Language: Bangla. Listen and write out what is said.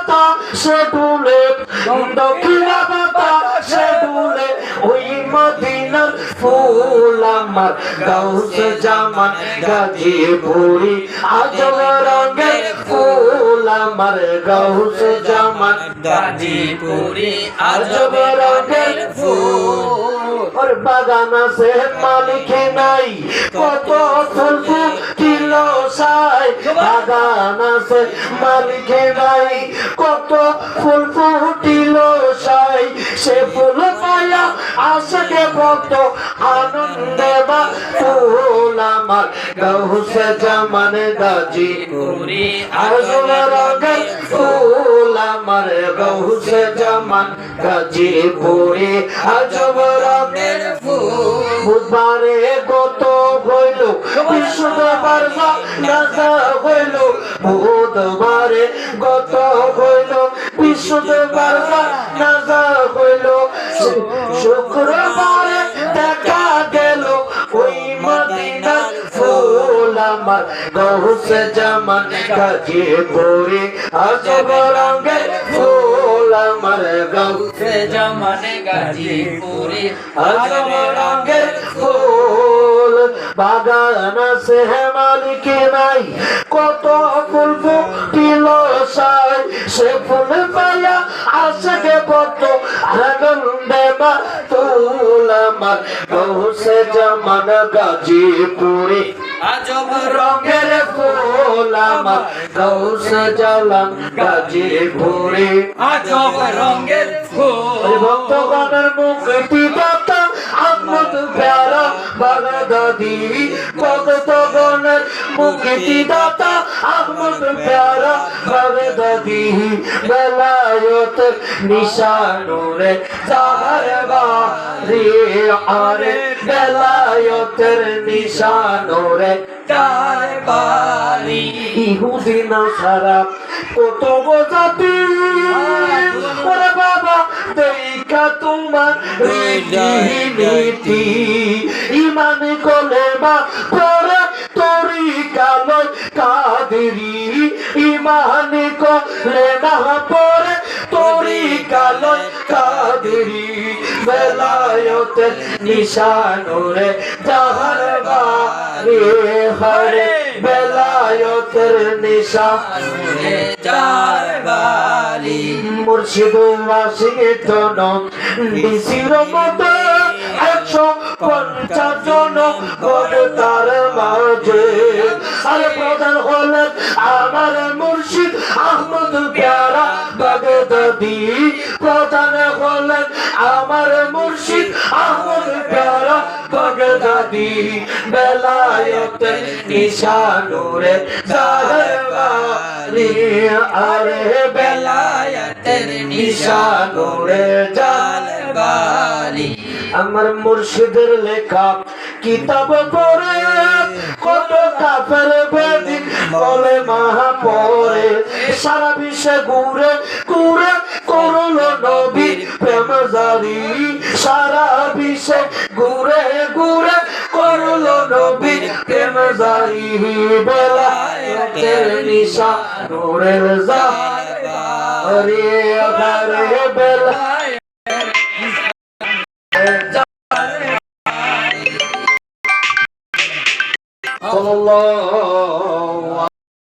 বাতাসে ডুলে দক্ষিণা বাতাসে ডুলে ওই মদিনার ফুল আমার গাউসে জামান গাজীপুরি আজব রঙের ফুল আমার গাউসে জামান গাজীপুরি আজব রঙের ফুল ওর বাগান আছে মালিক নাই কত ফুল ফুটিল সাই বাগান আছে মালিক নাই কত ফুল ফুটিল সাই সে ফুল পায়া আশকে ভক্ত আনন্দে বা ফুল আমার গাউসে জামান গাজীপুরি আজব রঙের ফুল আমার গাউসে জামান গাজীপুরি আজব রঙের ফুল বুধবারে গত হইল বিশুদ্ধবার নাজা হইল বুধবারে গত হইল বিশুদ্ধবার নাজা হইল শুক্রবারে দেখা গেল ওই মদিনার ফুল আমার গাউসে জামান গাজীপুরি আজব রঙের ফুল আমার গাউসে জামান গাজীপুরি আজব রঙের ফুল বাগান আছে মালিক নাই কত ফুল ফুটিল সাই সে ফুল পায়া আশকে কত আনন্দে মা তুল আমার গাউসে জামান গাজীপুরি আজব রঙের ফুল আমার গাউসে জামান গাজীপুরি আজব রঙের ফুল ভক্তগণের মুক্তি দাতা আহমদ প্যারা বাগদাদি ভক্তগণের মুক্তি দাতা আহমদ প্যারা বাগদাদি বেলায়েতের নিশানুরে জাহার বাড়ি আরে বেলায়েতের নিশানুরে তার বাড়ি ইহুদি নাসারা কত জাতি ওরে বাবা দেখা তোমার রীতি ইমান কোলে বা পরে তরিকা লয় কাদেরি ইমান কোলে না পরে তরিকা লয় কাদেরি বেলায়েতের নিশানুরে জাহার বাড়ি হরে বেলায়েতের নিশানুরে তার বাড়ি মুর্শিদ ওয়াশিংটন ডিসির মতো 150 জন তার মাঝে আরে প্রধান হলেন আমার মুর্শিদ আহমদ প্যারা বাগদাদি প্রধান হলেন আমার মুর্শিদ আহমদ প্যারা বাগদাদি বেলায়েতের নিশানুরে জাহার বাড়ি আরে বেলায়েতের নিশানুরে জাহার বাড়ি আমার মুর্শিদের লেখা কিতাব পড়ে কত কাফের বেদিন বলে মাহা পড়ে সারা বিশ্বে ঘুরে ঘুরে করলো নবী প্রেম জারি সারা বিশ্বে ঘুরে ঘুরে করলো নবী প্রেম জারি বেলায়েতের নিশানুরে জাহার বাড়ি বেলা